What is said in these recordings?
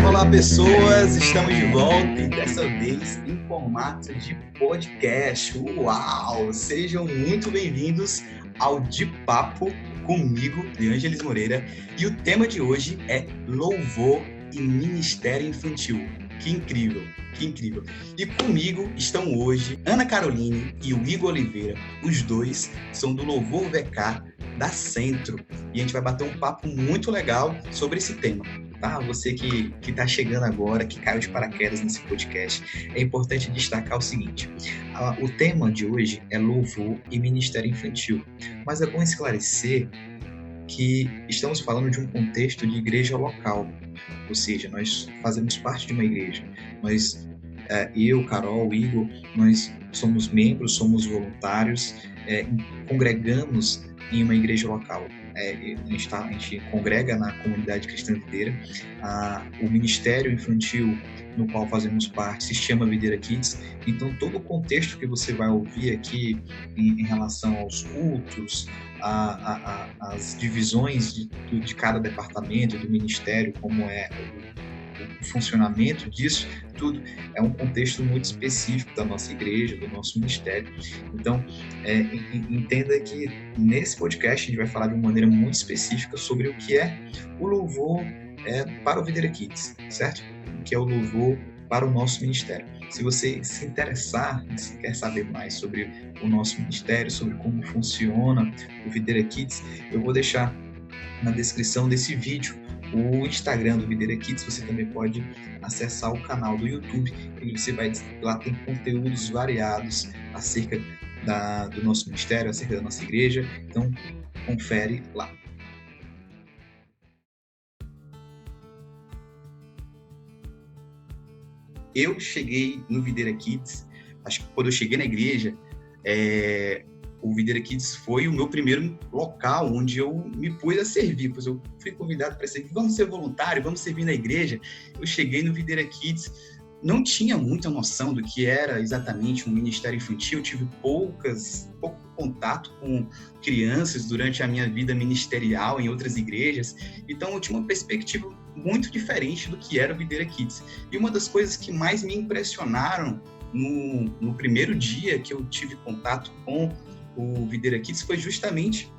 Olá, pessoas! Estamos de volta e dessa vez em formato de podcast. Uau! Sejam muito bem-vindos ao De Papo comigo, Deângelis Moreira. E o tema de hoje é louvor e ministério infantil. Que incrível, que incrível. E comigo estão hoje Ana Caroline e o Igor Oliveira. Os dois são do Louvor VK da Centro. E a gente vai bater um papo muito legal sobre esse tema. Tá? Você que está chegando agora, que caiu de paraquedas nesse podcast, é importante destacar o seguinte: o tema de hoje é louvor e ministério infantil, mas é bom esclarecer que estamos falando de um contexto de igreja local, ou seja, nós fazemos parte de uma igreja, eu, Carol, Igor, nós somos membros, somos voluntários, congregamos em uma igreja local. A gente congrega na comunidade cristã videira. O ministério infantil no qual fazemos parte se chama Videira Kids. Então, todo o contexto que você vai ouvir aqui em relação aos cultos, as divisões de cada departamento do ministério, como é o funcionamento disso, tudo é um contexto muito específico da nossa igreja, do nosso ministério. Então, entenda que nesse podcast a gente vai falar de uma maneira muito específica sobre o que é o louvor para o Videira Kids, certo? O que é o louvor para o nosso ministério. Se você se interessar, se quer saber mais sobre o nosso ministério, sobre como funciona o Videira Kids, eu vou deixar na descrição desse vídeo o Instagram do Videira Kids. Você também pode acessar o canal do YouTube e você vai lá, tem conteúdos variados acerca do nosso ministério, acerca da nossa igreja. Então, confere lá. Eu cheguei no Videira Kids, acho que quando eu cheguei na igreja, o Videira Kids foi o meu primeiro local onde eu me pus a servir, pois eu fui convidado para servir. Vamos ser voluntário, vamos servir na igreja. Eu cheguei no Videira Kids, não tinha muita noção do que era exatamente um ministério infantil, eu tive pouco contato com crianças durante a minha vida ministerial em outras igrejas, então eu tinha uma perspectiva muito diferente do que era o Videira Kids. E uma das coisas que mais me impressionaram no primeiro dia que eu tive contato com o Videira Kids foi justamente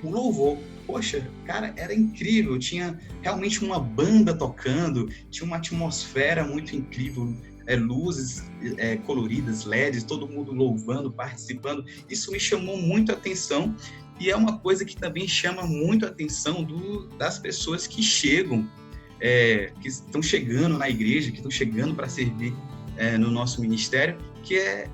o louvor. Poxa, cara, era incrível, tinha realmente uma banda tocando, tinha uma atmosfera muito incrível, luzes coloridas, LEDs, todo mundo louvando, participando. Isso me chamou muito a atenção e é uma coisa que também chama muito a atenção das pessoas que chegam, que estão chegando na igreja, que estão chegando para servir no nosso ministério, que é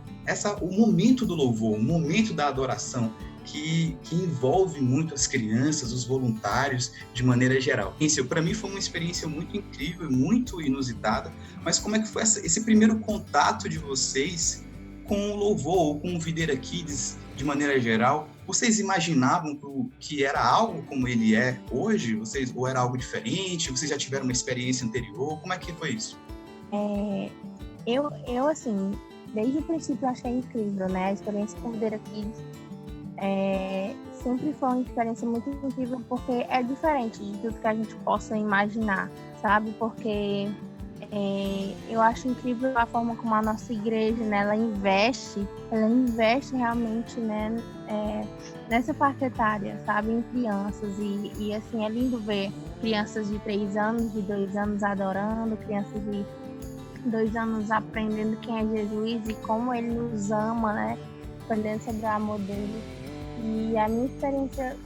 o momento do louvor, o momento da adoração, que envolve muito as crianças, os voluntários, de maneira geral. Para mim foi uma experiência muito incrível, muito inusitada, mas como é que foi esse primeiro contato de vocês com o louvor, ou com o Videira Kids, de maneira geral? Vocês imaginavam que era algo como ele é hoje? Ou era algo diferente? Vocês já tiveram uma experiência anterior? Como é que foi isso? Eu assim, desde o princípio eu achei incrível, né? A experiência com o Videira Kids sempre foi uma experiência muito incrível, porque é diferente de tudo que a gente possa imaginar, sabe? Porque eu acho incrível a forma como a nossa igreja, né, ela investe realmente, né, nessa faixa etária, sabe? Em crianças. E assim, é lindo ver crianças de 3 anos, de 2 anos adorando, crianças de 2 anos aprendendo quem é Jesus e como ele nos ama, né? Aprendendo sobre o amor dele. E a minha experiência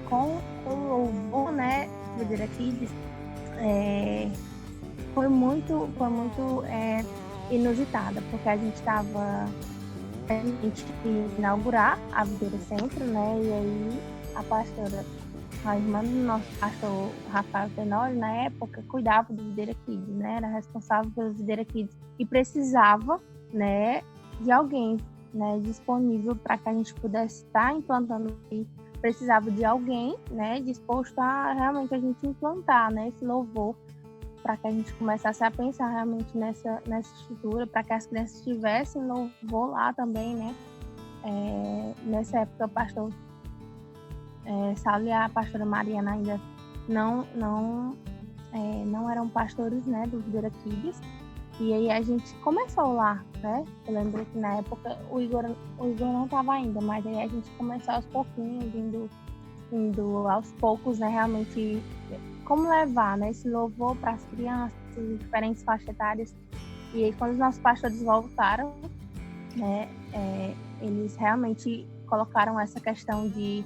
com o louvor, né, do Videira Kids, foi muito inusitada, porque a gente ia inaugurar a Videira Centro, né? E aí a pastora, a irmã do nosso pastor Rafael Tenório, na época, cuidava do Videira Kids, né? Era responsável pelo Videira Kids e precisava, né, de alguém, né, disponível para que a gente pudesse estar implantando aí. Precisava de alguém, né, disposto a realmente a gente implantar, né, esse louvor, para que a gente começasse a pensar realmente nessa estrutura, para que as crianças tivessem louvor lá também, né. Nessa época, o pastor Saulo e a pastora Mariana ainda não eram pastores, né, do Videira Kids. E aí a gente começou lá, né? Eu lembro que na época o Igor não estava ainda, mas aí a gente começou aos pouquinhos, indo aos poucos, né? Realmente, como levar, né, esse louvor para as crianças, diferentes faixas etárias. E aí quando os nossos pastores voltaram, né, eles realmente colocaram essa questão de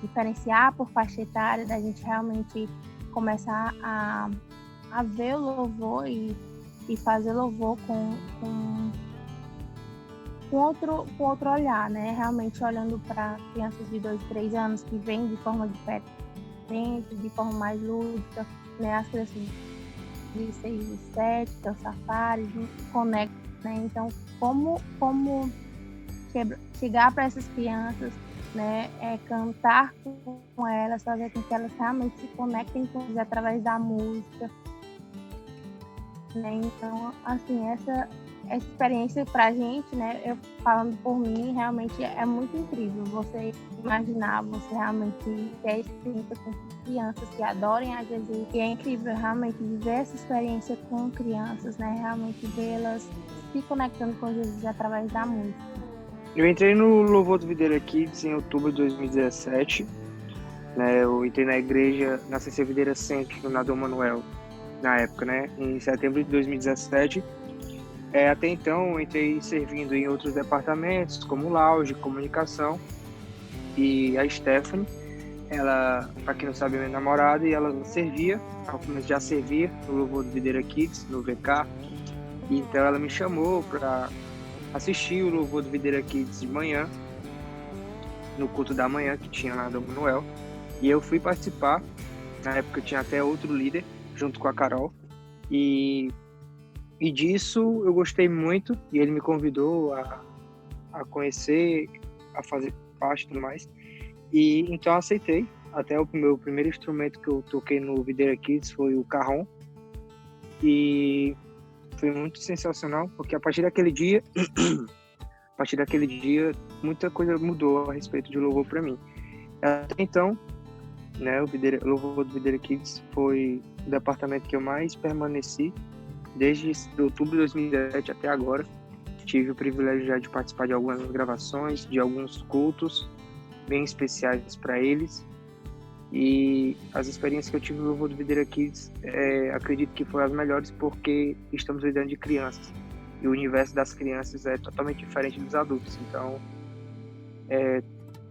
diferenciar por faixa etária, da gente realmente começar a ver o louvor e fazer louvor com outro olhar, né? Realmente olhando para crianças de 2, 3 anos que vêm de forma diferente, de forma mais lúdica, né? As crianças de 6 e 7, que é o Safari, conecta, né? Então, como chegar para essas crianças, né? Cantar com elas, fazer com que elas realmente se conectem com eles através da música, né? Então, assim, essa experiência pra gente, né, eu falando por mim, realmente é muito incrível você imaginar, você realmente ter a experiência com crianças que adorem a Jesus, e é incrível realmente viver essa experiência com crianças, né, realmente vê-las se conectando com Jesus através da música. Eu entrei no Louvor do Videira Kids em outubro de 2017, né, eu entrei na igreja, na CC Videira Centro, na Dom Manuel, na época, né, em setembro de 2017. Até então, eu entrei servindo em outros departamentos, como lounge, comunicação. E a Stephanie, ela, para quem não sabe, é minha namorada, e ela servia, já servia no Louvor do Videira Kids, no VK. E então ela me chamou para assistir o Louvor do Videira Kids de manhã, no culto da manhã que tinha lá do Manuel. E eu fui participar. Na época tinha até outro líder, junto com a Carol. E disso eu gostei muito, e ele me convidou a conhecer, a fazer parte e tudo mais. E então eu aceitei. Até o meu primeiro instrumento que eu toquei no Videira Kids foi o carrom. E foi muito sensacional, porque a partir daquele dia, muita coisa mudou a respeito de louvor para mim. Até então, né, o Louvor do Videira Kids foi o departamento que eu mais permaneci, desde outubro de 2017 até agora. Tive o privilégio já de participar de algumas gravações, de alguns cultos bem especiais para eles. E as experiências que eu tive no Louvor do Videira Kids, acredito que foram as melhores, porque estamos lidando de crianças. E o universo das crianças é totalmente diferente dos adultos. Então, é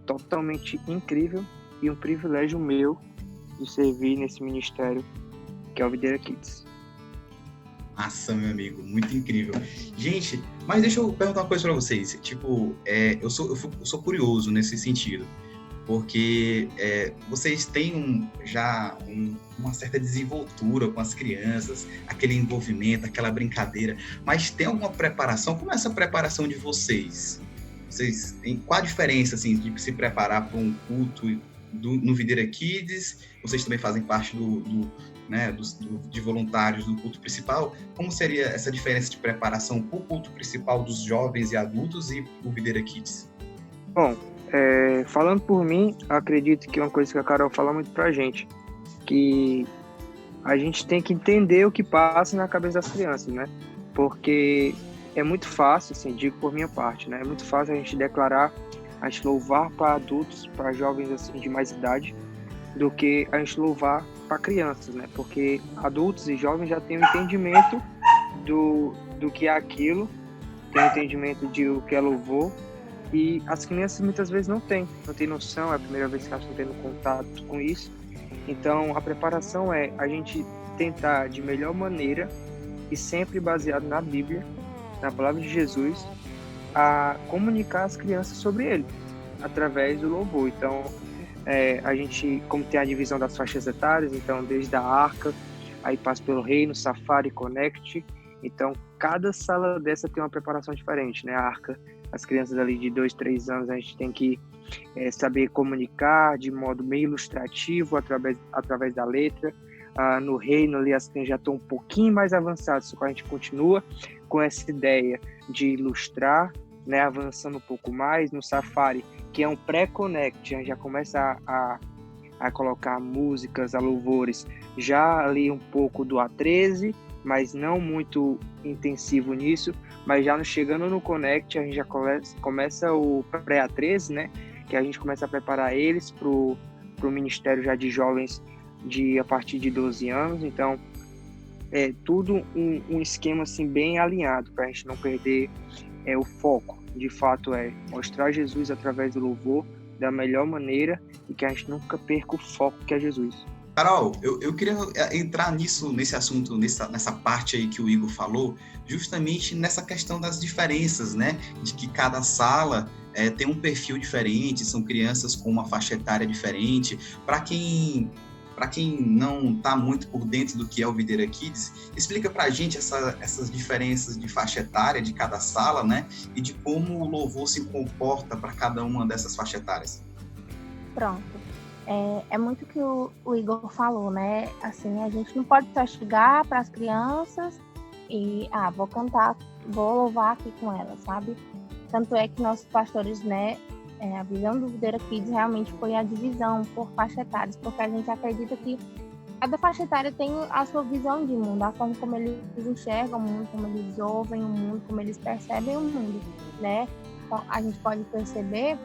totalmente incrível e um privilégio meu de servir nesse ministério que é o Videira Kids. Massa, meu amigo, muito incrível. Gente, mas deixa eu perguntar uma coisa para vocês. Tipo, eu sou curioso nesse sentido, porque vocês têm uma certa desenvoltura com as crianças, aquele envolvimento, aquela brincadeira, mas tem alguma preparação? Como é essa preparação de vocês? Qual a diferença, assim, de se preparar para um culto no Videira Kids? Vocês também fazem parte de voluntários do culto principal. Como seria essa diferença de preparação para o culto principal dos jovens e adultos e o Videira Kids? Bom, falando por mim, acredito que uma coisa que a Carol fala muito pra gente, que a gente tem que entender o que passa na cabeça das crianças, né? Porque é muito fácil, assim, digo por minha parte, né? É muito fácil a gente declarar, a gente louvar para adultos, para jovens assim de mais idade, do que a gente louvar para crianças, né? Porque adultos e jovens já têm um entendimento do que é aquilo, tem um entendimento de o que é louvor, e as crianças muitas vezes não têm noção, é a primeira vez que elas estão tendo contato com isso. Então a preparação é a gente tentar de melhor maneira, e sempre baseado na Bíblia, na palavra de Jesus, a comunicar às crianças sobre ele, através do louvor. Então a gente, como tem a divisão das faixas etárias, então desde a Arca, aí passa pelo Reino, Safari, Connect. Então cada sala dessa tem uma preparação diferente, né? A Arca, as crianças ali de 2, 3 anos, a gente tem que saber comunicar de modo meio ilustrativo, através da letra. No Reino ali as crianças já estão um pouquinho mais avançadas, só que a gente continua com essa ideia de ilustrar né, avançando um pouco mais, no Safari, que é um pré-connect, a gente já começa a colocar músicas, a louvores, já ali um pouco do A13, mas não muito intensivo nisso, mas já chegando no Connect, a gente já começa o pré-A13, né, que a gente começa a preparar eles para o Ministério já de Jovens a partir de 12 anos, então é tudo um esquema assim, bem alinhado, para a gente não perder o foco. De fato, é mostrar Jesus através do louvor da melhor maneira e que a gente nunca perca o foco que é Jesus. Carol, eu queria entrar nesse assunto, nessa parte aí que o Igor falou, justamente nessa questão das diferenças, né? De que cada sala tem um perfil diferente, são crianças com uma faixa etária diferente. Para quem não está muito por dentro do que é o Videira Kids, explica para a gente essas diferenças de faixa etária de cada sala, né? E de como o louvor se comporta para cada uma dessas faixas etárias. Pronto. É muito o que o Igor falou, né? Assim, a gente não pode só chegar para as crianças e, vou cantar, vou louvar aqui com elas, sabe? Tanto é que nossos pastores, né? A visão do Videira Kids realmente foi a divisão por faixa etárias, porque a gente acredita que cada faixa etária tem a sua visão de mundo, a forma como eles enxergam o mundo, como eles ouvem o mundo, como eles percebem o mundo, né? Então, a gente pode perceber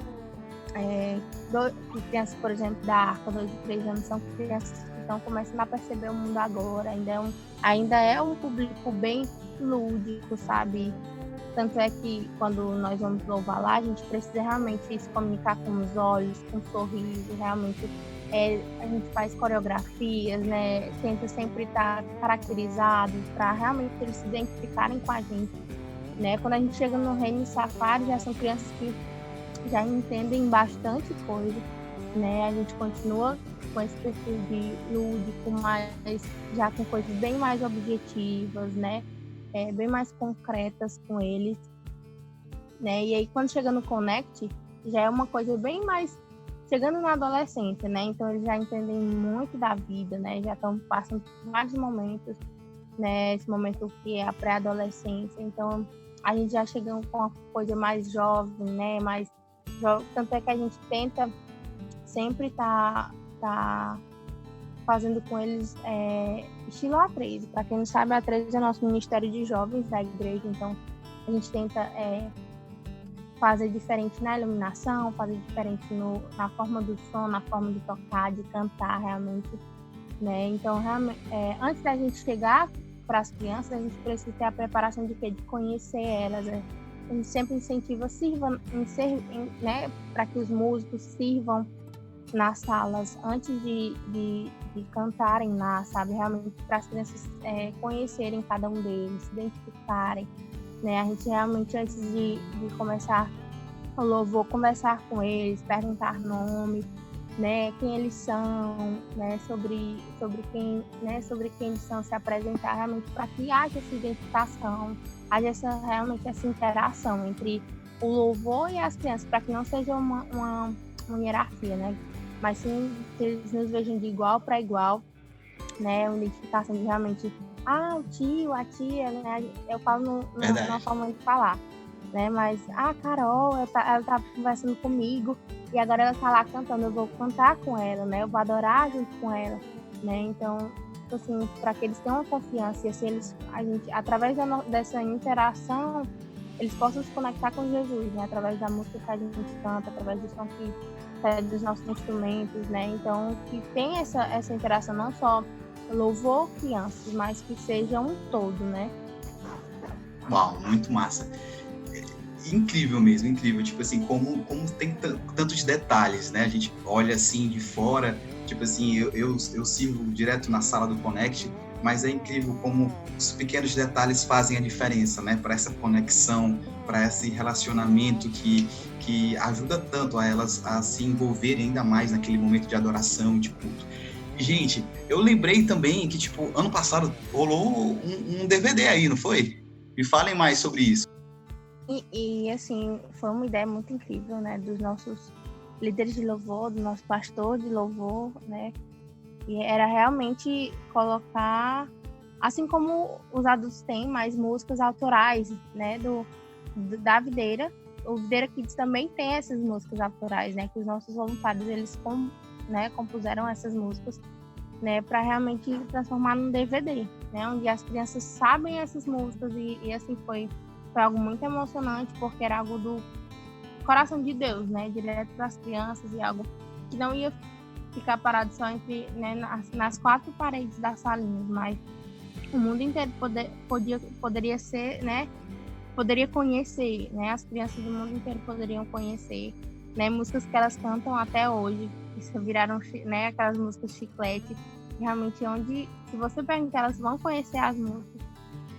que crianças, por exemplo, da Arca, 2 e 3 anos, são crianças que estão começando a perceber o mundo agora, ainda é um público bem lúdico, sabe? Tanto é que quando nós vamos louvar lá, a gente precisa realmente se comunicar com os olhos, com um sorriso, realmente a gente faz coreografias, né? Tenta sempre estar caracterizado para realmente eles se identificarem com a gente, né? Quando a gente chega no Reino Safari, já são crianças que já entendem bastante coisa, né? A gente continua com esse perfil de lúdico, mas já com coisas bem mais objetivas, né? Bem mais concretas com eles, né? E aí, quando chega no Connect, já é uma coisa bem mais chegando na adolescência, né? Então, eles já entendem muito da vida, né? Já estão passando por vários momentos, né? Esse momento que é a pré-adolescência. Então, a gente já chega com uma coisa mais jovem, né? Tanto é que a gente tenta sempre tá fazendo com eles estilo A13. Para quem não sabe, a A13 é o nosso Ministério de Jovens da igreja, então a gente tenta fazer diferente na iluminação, fazer diferente na forma do som, na forma de tocar, de cantar realmente, né? Então, antes da gente chegar para as crianças, a gente precisa ter a preparação de quê? De conhecer elas, né? A gente sempre incentiva, né, para que os músicos sirvam nas salas antes de cantarem lá, sabe? Realmente para as crianças conhecerem cada um deles, se identificarem, né? A gente realmente, antes de começar o louvor, conversar com eles, perguntar nome, né? Quem eles são, né? Sobre quem eles são, se apresentar realmente para que haja essa identificação, haja realmente essa interação entre o louvor e as crianças, para que não seja uma hierarquia, né? Mas sim que eles nos vejam de igual para igual, né? Uma identificação de realmente, o tio, a tia, né? Eu falo na forma de falar, né? Mas, Carol, ela tá conversando comigo e agora ela tá lá cantando, eu vou cantar com ela, né? Eu vou adorar junto com ela, né? Então, assim, para que eles tenham uma confiança e assim, através dessa interação, eles possam se conectar com Jesus, né? Através da música que a gente canta, através do som dos nossos instrumentos, né? Então, que tem essa interação, não só louvor crianças, mas que seja um todo, né? Uau, muito massa. Incrível mesmo, incrível. Tipo assim, como tem tantos detalhes, né? A gente olha assim de fora, tipo assim, eu sirvo direto na sala do Connect, mas é incrível como os pequenos detalhes fazem a diferença, né? Para essa conexão, para esse relacionamento que ajuda tanto a elas a se envolverem ainda mais naquele momento de adoração, de culto. E, gente, eu lembrei também que, tipo, ano passado rolou um DVD aí, não foi? Me falem mais sobre isso. E assim, foi uma ideia muito incrível, né? Dos nossos líderes de louvor, do nosso pastor de louvor, né? E era realmente colocar, assim como os adultos têm, mais músicas autorais, né? Da videira, o Videira Kids também tem essas músicas autorais, né? Que os nossos voluntários, eles compuseram essas músicas, né? Para realmente transformar num DVD, né? Onde as crianças sabem essas músicas e assim, foi algo muito emocionante, porque era algo do coração de Deus, né? Direto para as crianças e algo que não ia ficar parado só entre, né, nas quatro paredes das salinhas, mas o mundo inteiro poderia ser, né? Poderia conhecer, né? As crianças do mundo inteiro poderiam conhecer, né? Músicas que elas cantam até hoje, que viraram, né? Aquelas músicas chiclete, realmente onde, se você perguntar, elas vão conhecer as músicas.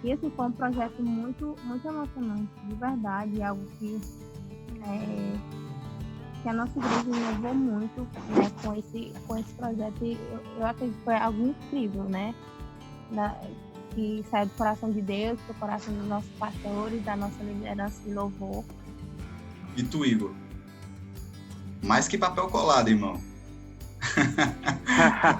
E assim, foi um projeto muito, muito emocionante, de verdade, algo que a nossa igreja inovou muito, né? Com esse projeto, e eu acredito que foi algo incrível, né? Que saiu do coração de Deus, do coração dos nossos pastores, da nossa liderança de louvor. E tu, Igor? Mais que papel colado, irmão.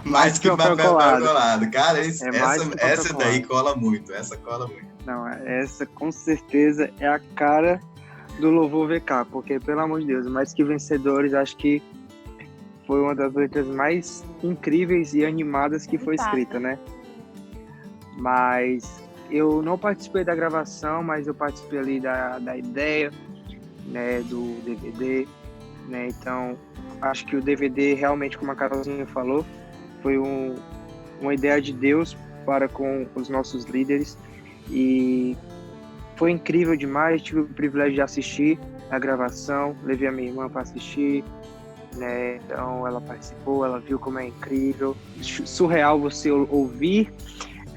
Mais que papel colado. Cara, essa daí cola muito. Essa cola muito. Não, essa com certeza é a cara do Louvor VK, porque, pelo amor de Deus, Mais Que Vencedores, acho que foi uma das letras mais incríveis e animadas que foi escrita, né? Mas eu não participei da gravação, mas eu participei ali da ideia, né, do DVD, né? Então, acho que o DVD realmente, como a Carolzinha falou, foi uma ideia de Deus para com os nossos líderes, e foi incrível demais. Tive o privilégio de assistir a gravação, levei a minha irmã para assistir, né? Então ela participou, ela viu como é incrível, surreal você ouvir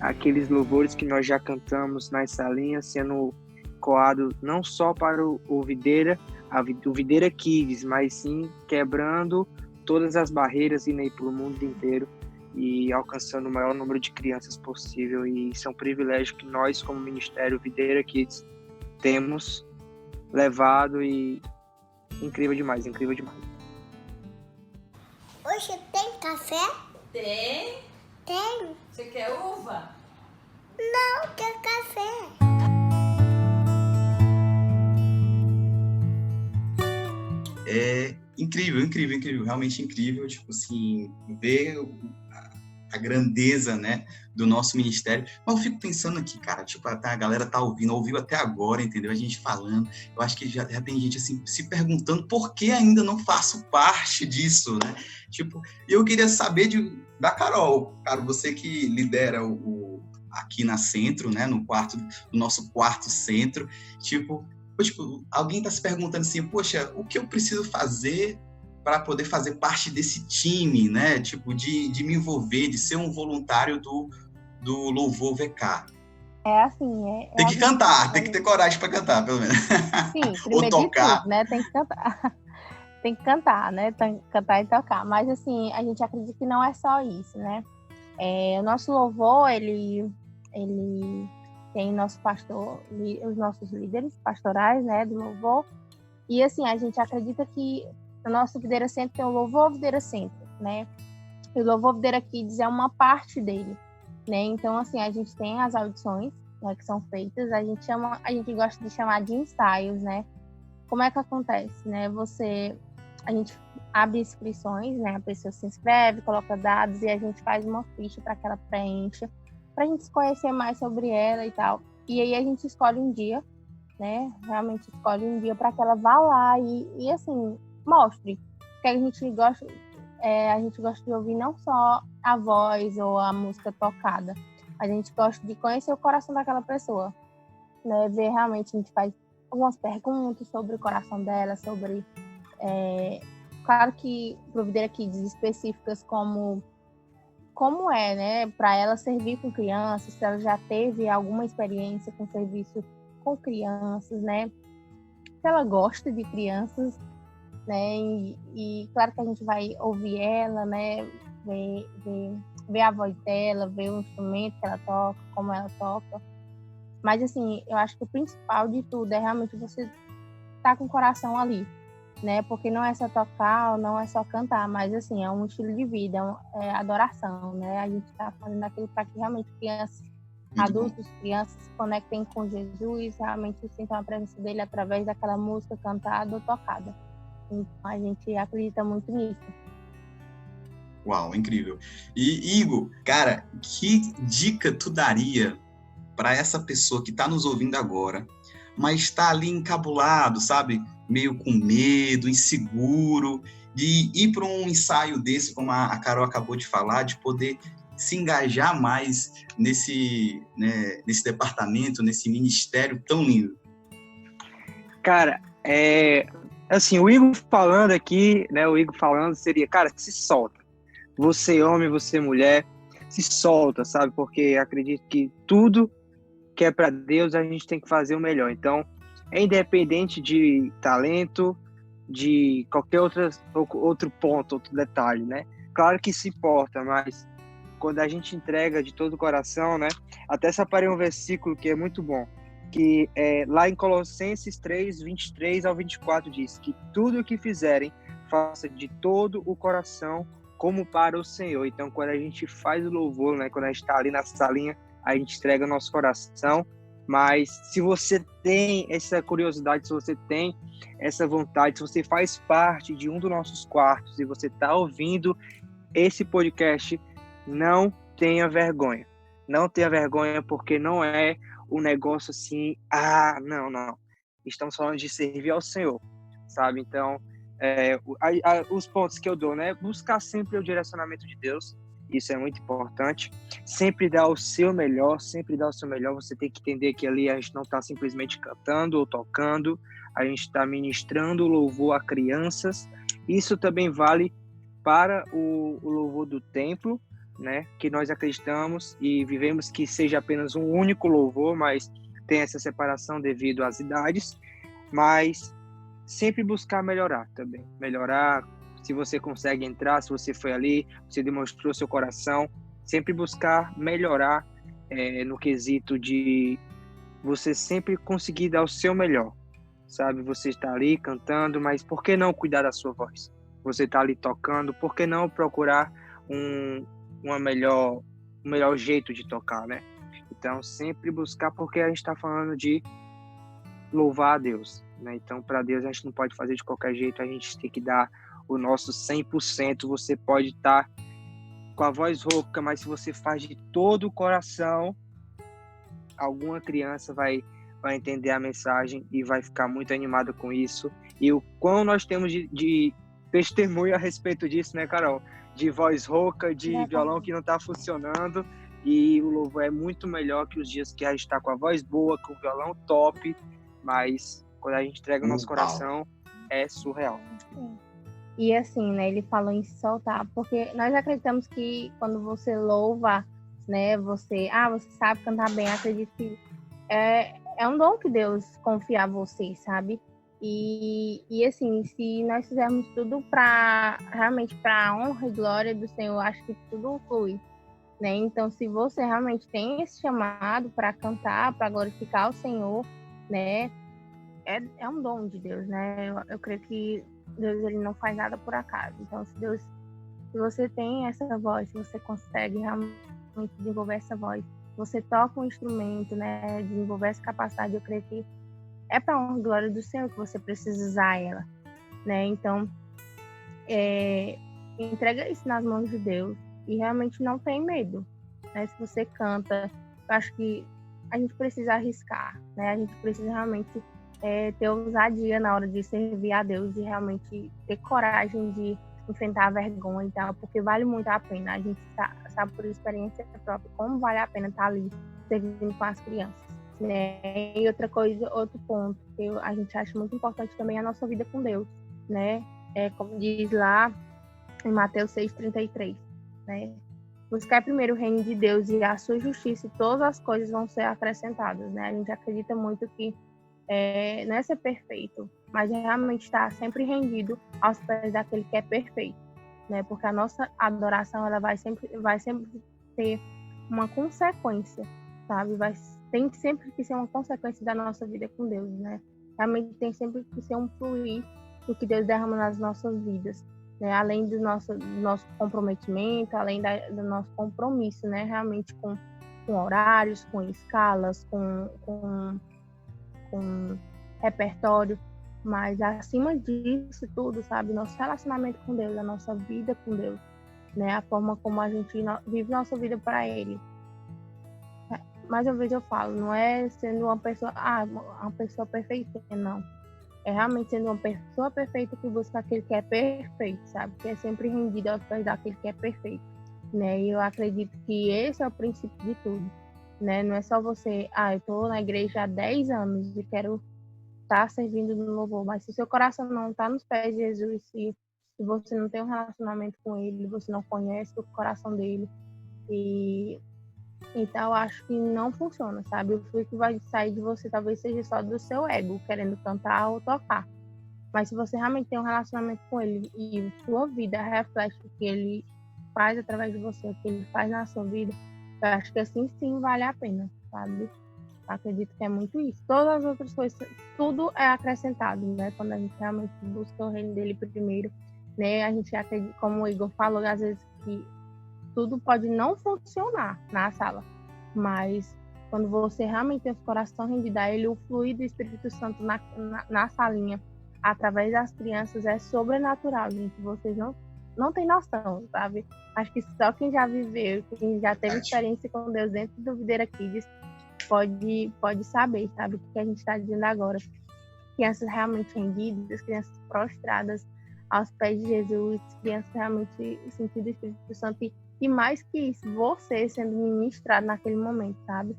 aqueles louvores que nós já cantamos nas salinhas sendo coado não só para o Videira Kids, mas sim quebrando todas as barreiras e indo para o mundo inteiro e alcançando o maior número de crianças possível. E isso é um privilégio que nós, como Ministério Videira Kids, temos levado, e incrível demais. Hoje tem café? Tem? Tem. Você quer uva? Não, quer café. É incrível, realmente incrível, tipo assim, ver a grandeza, né, do nosso ministério. Mas eu fico pensando aqui, cara, tipo, a galera tá ouviu até agora, entendeu? A gente falando, eu acho que já tem gente, assim, se perguntando por que ainda não faço parte disso, né? Tipo, eu queria saber da Carol, cara, você que lidera aqui na Centro, né, no nosso quarto centro, tipo, alguém está se perguntando assim, poxa, o que eu preciso fazer para poder fazer parte desse time, né? Tipo, de me envolver, de ser um voluntário do Louvor VK. É assim, tem que cantar, tem que ter coragem para cantar, pelo menos. Sim, ou tocar. De tudo, né? Tem que cantar. Tem que cantar, né? Tem que cantar e tocar. Mas, assim, a gente acredita que não é só isso, né? O nosso louvor, ele tem nosso pastor, os nossos líderes pastorais, né, do louvor. E, assim, a gente acredita que o nosso Videira Centro tem o Louvor Videira Centro, né? E o Louvor Videira Kids é uma parte dele, né? Então, assim, a gente tem as audições, né, que são feitas, a gente gosta de chamar de ensaios, né? Como é que acontece, né? A gente abre inscrições, né? A pessoa se inscreve, coloca dados e a gente faz uma ficha para que ela preencha, para a gente conhecer mais sobre ela e tal. E aí a gente escolhe um dia, né? Realmente escolhe um dia para que ela vá lá e assim, mostre. Porque a gente gosta de ouvir não só a voz ou a música tocada. A gente gosta de conhecer o coração daquela pessoa, né? Ver realmente, a gente faz algumas perguntas sobre o coração dela, sobre... claro que pro Videira Kids específicas como é, né, para ela servir com crianças, se ela já teve alguma experiência com serviço com crianças, né, se ela gosta de crianças, né, e claro que a gente vai ouvir ela, né, ver a voz dela, ver o instrumento que ela toca, como ela toca, mas assim, eu acho que o principal de tudo é realmente você estar com o coração ali, né? Porque não é só tocar, não é só cantar, mas assim, é um estilo de vida, é adoração, né? A gente está fazendo aquilo para que realmente crianças Muito bom. adultos, crianças se conectem com Jesus, realmente sintam a presença dele através daquela música cantada ou tocada. Então, a gente acredita muito nisso. Uau, incrível. E Igor, cara, que dica tu daria para essa pessoa que está nos ouvindo agora, mas está ali encabulado, sabe? Meio com medo, inseguro, de ir para um ensaio desse, como a Carol acabou de falar, de poder se engajar mais nesse, né, nesse departamento, nesse ministério tão lindo. Cara, assim, o Igor falando aqui, né? O Igor falando seria, cara, se solta. Você homem, você mulher, se solta, sabe? Porque acredito que tudo que é para Deus, a gente tem que fazer o melhor. Então, é independente de talento, de qualquer outro ponto, outro detalhe, né? Claro que se importa, mas quando a gente entrega de todo o coração, né? Até separei um versículo que é muito bom, que lá em Colossenses 3, 23 ao 24 diz que tudo o que fizerem, faça de todo o coração como para o Senhor. Então, quando a gente faz o louvor, né? Quando a gente está ali na salinha, a gente entrega nosso coração, mas se você tem essa curiosidade, se você tem essa vontade, se você faz parte de um dos nossos quartos e você está ouvindo esse podcast, não tenha vergonha. Não tenha vergonha, porque não é um negócio assim, não. Estamos falando de servir ao Senhor, sabe? Então, os pontos que eu dou, né? Buscar sempre o direcionamento de Deus. Isso é muito importante. Sempre dar o seu melhor, Você tem que entender que ali a gente não está simplesmente cantando ou tocando, a gente está ministrando louvor a crianças. Isso também vale para o louvor do templo, né? Que nós acreditamos e vivemos que seja apenas um único louvor, mas tem essa separação devido às idades. Mas sempre buscar melhorar também. Melhorar. Se você consegue entrar, se você foi ali, você demonstrou seu coração, sempre buscar melhorar no quesito de você sempre conseguir dar o seu melhor, sabe? Você está ali cantando, mas por que não cuidar da sua voz? Você está ali tocando, por que não procurar um melhor jeito de tocar, né? Então, sempre buscar, porque a gente está falando de louvar a Deus, né? Então, para Deus, a gente não pode fazer de qualquer jeito, a gente tem que dar o nosso 100%. Você pode estar com a voz rouca, mas se você faz de todo o coração, alguma criança vai entender a mensagem e vai ficar muito animada com isso. E o quão nós temos de testemunho a respeito disso, né, Carol? De voz rouca, de violão que não está funcionando, e o louvor é muito melhor que os dias que a gente está com a voz boa, com o violão top, mas quando a gente entrega o nosso coração, é surreal. E assim, né, ele falou em se soltar, porque nós acreditamos que quando você louva, né, você sabe cantar bem, acredito que é um dom que Deus confia a você, sabe? E assim, se nós fizermos tudo realmente para a honra e glória do Senhor, acho que tudo flui, né? Então, se você realmente tem esse chamado para cantar, para glorificar o Senhor, né, é um dom de Deus, né? Eu creio que Deus, ele não faz nada por acaso. Então, se você tem essa voz, se você consegue realmente desenvolver essa voz, você toca um instrumento, né, desenvolver essa capacidade, eu creio que é para a honra e glória do Senhor que você precisa usar ela, né? Então, entrega isso nas mãos de Deus e realmente não tem medo, né? Se você canta, eu acho que a gente precisa arriscar, né? A gente precisa realmente ter ousadia na hora de servir a Deus e realmente ter coragem de enfrentar a vergonha e tal, porque vale muito a pena. A gente sabe por experiência própria como vale a pena estar ali servindo com as crianças, né? E outro ponto que a gente acha muito importante também é a nossa vida com Deus, né? Como diz lá em Mateus 6,33, né? Buscar primeiro o reino de Deus e a sua justiça, e todas as coisas vão ser acrescentadas, né? A gente acredita muito que não é ser perfeito, mas realmente estar sempre rendido aos pés daquele que é perfeito, né? Porque a nossa adoração, ela vai sempre ter uma consequência, sabe? Tem sempre que ser uma consequência da nossa vida com Deus, né? Realmente tem sempre que ser um fluir do que Deus derrama nas nossas vidas, né? Além do nosso comprometimento, além do nosso compromisso, né? Realmente com com horários, com escalas, com repertório, mas acima disso tudo, sabe, nosso relacionamento com Deus, a nossa vida com Deus, né, a forma como a gente vive nossa vida para Ele. Mais uma vez eu falo, não é sendo uma pessoa perfeita, não. É realmente sendo uma pessoa perfeita que busca aquele que é perfeito, sabe, que é sempre rendido aos pés daquele que é perfeito, né, e eu acredito que esse é o princípio de tudo, né, não é só você, eu tô na igreja há 10 anos e quero estar servindo no louvor, mas se seu coração não está nos pés de Jesus, se você não tem um relacionamento com Ele, você não conhece o coração dele, então eu acho que não funciona, sabe? O fruto que vai sair de você talvez seja só do seu ego, querendo cantar ou tocar. Mas se você realmente tem um relacionamento com Ele e sua vida reflete o que Ele faz através de você, o que Ele faz na sua vida, eu acho que assim sim vale a pena, sabe? Acredito que é muito isso. Todas as outras coisas, tudo é acrescentado, né? Quando a gente realmente busca o reino dele primeiro, né? A gente acredita, como o Igor falou, às vezes que tudo pode não funcionar na sala, mas quando você realmente tem o coração rendido a ele, o fluir do Espírito Santo na salinha, através das crianças, é sobrenatural, gente. Vocês não têm noção, sabe? Acho que só quem já viveu, quem já teve experiência com Deus dentro do Videira Kids, pode saber, sabe, o que a gente está dizendo agora. Crianças realmente rendidas, crianças prostradas aos pés de Jesus, crianças realmente sentindo o Espírito Santo e mais que isso, você sendo ministrado naquele momento, sabe?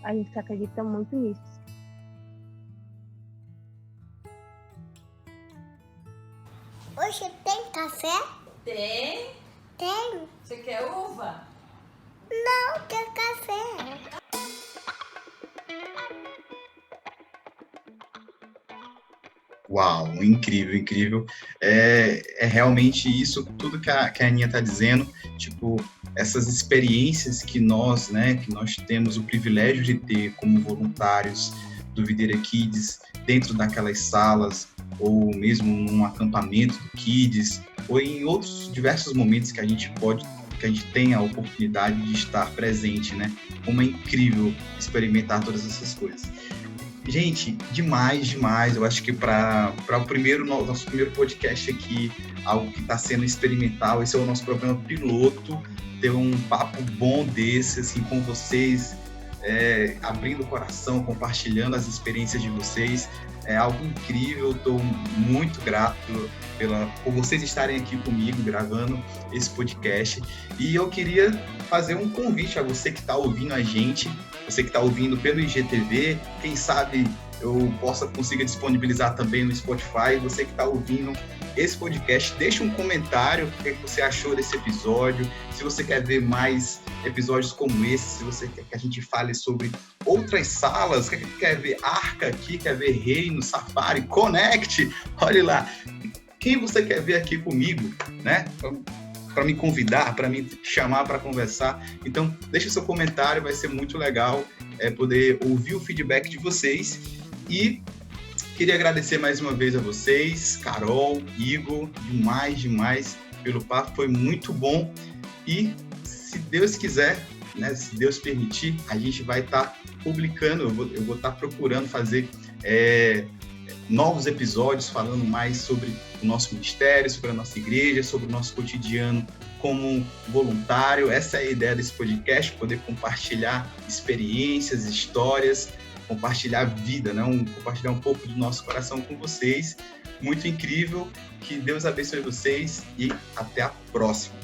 A gente acredita muito nisso. Hoje tem café? Tem? Tem. Você quer uva? Não, quer café. Uau, incrível, incrível. É realmente isso, tudo que a Aninha está dizendo, tipo, essas experiências que nós temos o privilégio de ter como voluntários do Videira Kids, dentro daquelas salas, ou mesmo num acampamento do Kids, ou em outros diversos momentos que a gente tem a oportunidade de estar presente, né? Como é incrível experimentar todas essas coisas. Gente, demais. Eu acho que para o nosso primeiro podcast aqui, algo que está sendo experimental, esse é o nosso programa piloto, ter um papo bom desse, assim, com vocês, abrindo o coração, compartilhando as experiências de vocês. É algo incrível, estou muito grato por vocês estarem aqui comigo, gravando esse podcast. E eu queria fazer um convite a você que está ouvindo a gente, você que está ouvindo pelo IGTV, quem sabe eu consiga disponibilizar também no Spotify. Você que está ouvindo esse podcast, deixa um comentário, o que você achou desse episódio, se você quer ver mais episódios como esse, se você quer que a gente fale sobre outras salas, quer ver Arca aqui, quer ver Reino, Safari, Connect, olha lá, quem você quer ver aqui comigo, né? Para me convidar, para me chamar para conversar. Então, deixa seu comentário, vai ser muito legal poder ouvir o feedback de vocês. E queria agradecer mais uma vez a vocês, Carol, Igor, demais pelo papo, foi muito bom. E se Deus quiser, né, se Deus permitir, a gente vai estar publicando, eu vou estar procurando fazer novos episódios falando mais sobre o nosso ministério, sobre a nossa igreja, sobre o nosso cotidiano como voluntário. Essa é a ideia desse podcast, poder compartilhar experiências, histórias, compartilhar vida, né? Compartilhar um pouco do nosso coração com vocês. Muito incrível, que Deus abençoe vocês e até a próxima.